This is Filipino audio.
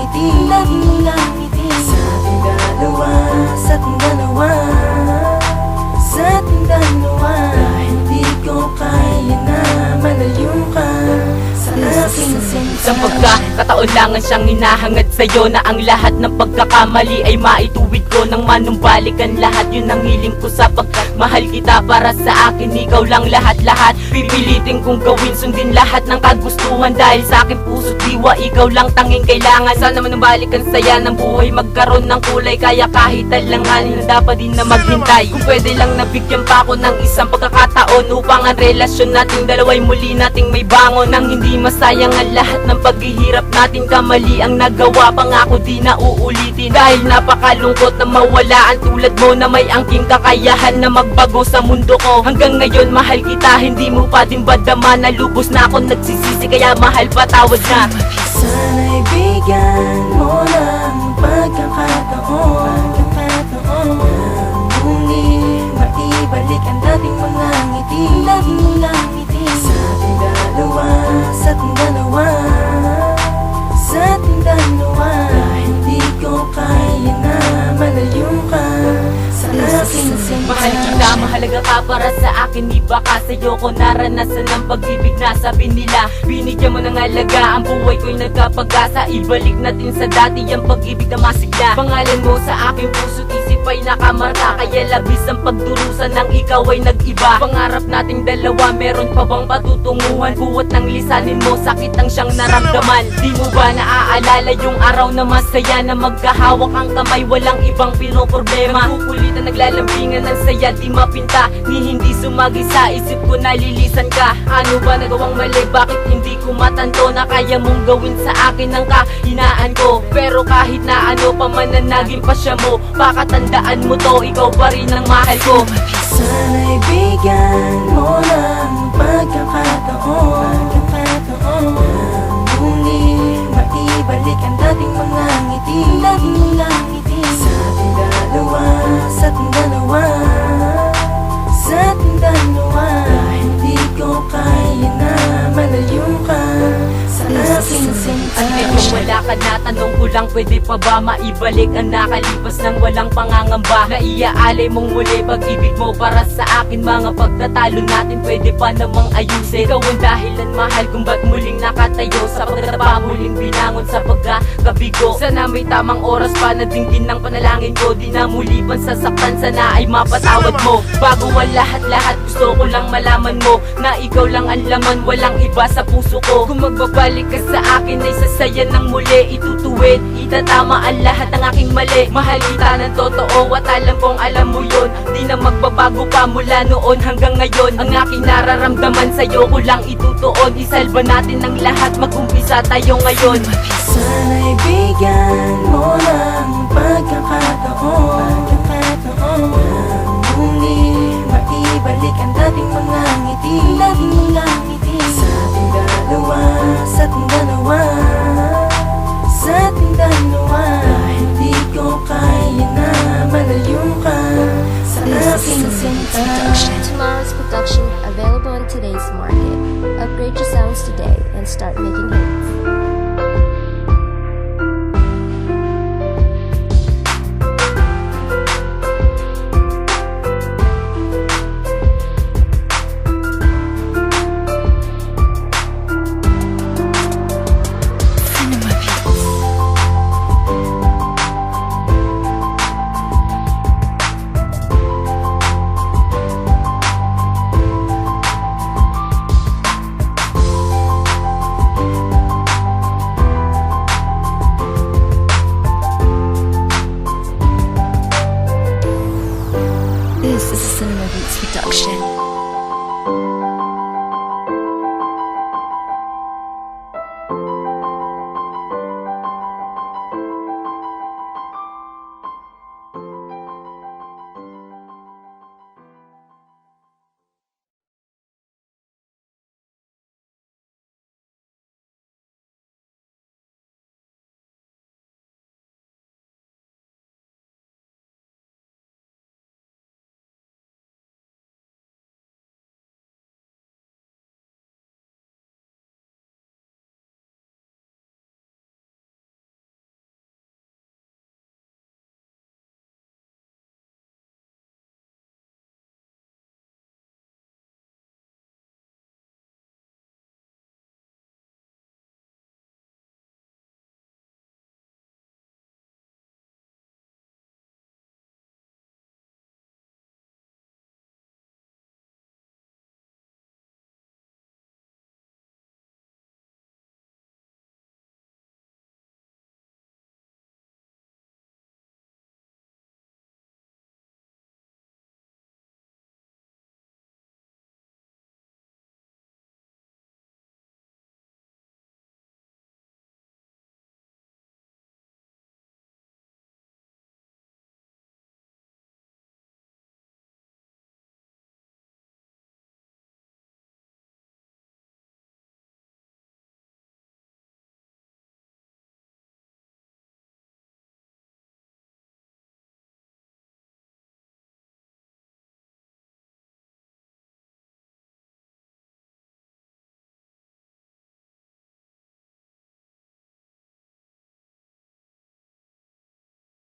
ngiti, laging ngiti sa ating dalawa, sa ating dalawa, sa ating dalawa. Dahil di ko kaya na malayo ka sa aking sinta. Sa pagkakataon langan siyang hinahangad sa'yo, na ang lahat ng pagkakamali ay maituwid ko nang manumbalikan lahat. Yun ang hiling ko sapagkat mahal kita, para sa akin ikaw lang lahat-lahat. Pipilitin kong gawin, sundin lahat ng kagustuhan, dahil sa akin puso't diwa ikaw lang tanging kailangan. Sana manumbalikan saya ng buhay, magkaroon ng kulay, kaya kahit alanganin handa pa din na maghintay. Kung pwede lang nabigyan pa ako ng isang pagkakataon upang ang relasyon nating dalawa'y muli nating may bangon, nang hindi masayang ang lahat ng paghihirap natin. Kamali ang nagawa, pangako di na uulitin, dahil napakalungkot na mawalaan tulad mo na may angking kakayahan na magbago sa mundo ko. Hanggang ngayon mahal kita, hindi mo pa din ba dama na lubos na ako nagsisisi, kaya mahal patawad na. Sana'y bigyan mo ng pagkakataon muli maibalik ang dating mga ngiti, laging ngiti sa ating dalawa, sa ating dalawa, sa ating dalawa. Dahil di ko kaya na malayo ka sa aking sinta. Mahal kita, mahalaga ka para sa akin, di baka sa'yo ko naranasan ng pag-ibig na sabi nila. Binigyan mo ng alaga, ang buhay ko'y nagkapag-asa, ibalik natin sa dati ang pag-ibig na masigla. Pangalan mo sa aking puso't isip ay nakamarka, kaya labis ang pagdurusan ng ikaw ay nag-iba. Pangarap nating dalawa, meron pa bang patutunguhan? Buwat ng lisanin mo, sakit ang siyang naramdaman. Di mo ba naaalala yung araw na masaya, na magkahawak ang kamay, walang ibang pinoproblema? Kukulitan, naglalambingan ng saya, di mapinta, ni hindi sumagi sa isip ko, nalilisan ka. Ano ba nagawang mali, bakit hindi ko matanto na kaya mong gawin sa akin ang kahinaan ko? Pero kahit na ano pa man na naging pasya mo, pakatandaan mo to, ikaw pa rin ang mahal ko. Sana'y bigyan mo ng pagkakataon muli maibalik ang dating mga ngiti, laging ngiti sa ating dalawa, sa ating dalawa, sa ating dalawa. Dahil di ko kaya na malayo ka sa aking sinta. Kung wala ka na, tanong ko lang, pwede pa ba maibalik ang nakalipas ng walang pangangamba? Na iaalay mong muli pag-ibig mo para sa akin, mga pagtatalo natin pwede pa namang ayusin. Ikaw ang dahilan mahal kung ba't muling nakatayo, sa pagtatapa muling binangon sa pagkakabigo. Sana may tamang oras pa na dinggin ng panalangin ko, di na muli pang sasaktan, sana ay mapatawad mo. Bago ang lahat-lahat, gusto ko lang malaman mo na ikaw lang ang laman, walang iba sa puso ko. Kung magbabalik ka sa akin ay sasaya ng muli, itutuwid, itatama ang lahat ng aking mali. Mahal kita ng totoo at alam kong alam mo yun, di na magbabago pa mula noon hanggang ngayon. Ang aking nararamdaman sa'yo ko lang itutuon, isalba natin ang lahat, mag-umpisa tayo ngayon. Sana'y bigyan mo ng pagkakataon muli maibalik ang dating mga ngiti, laging ngiti sa ating dalawa, sa ating dalawa, sa ating dalawa. Dahil di ko kaya na malayo ka sa aking sinta. Tomorrow's production available in today's market. Upgrade your sounds today and start making hits.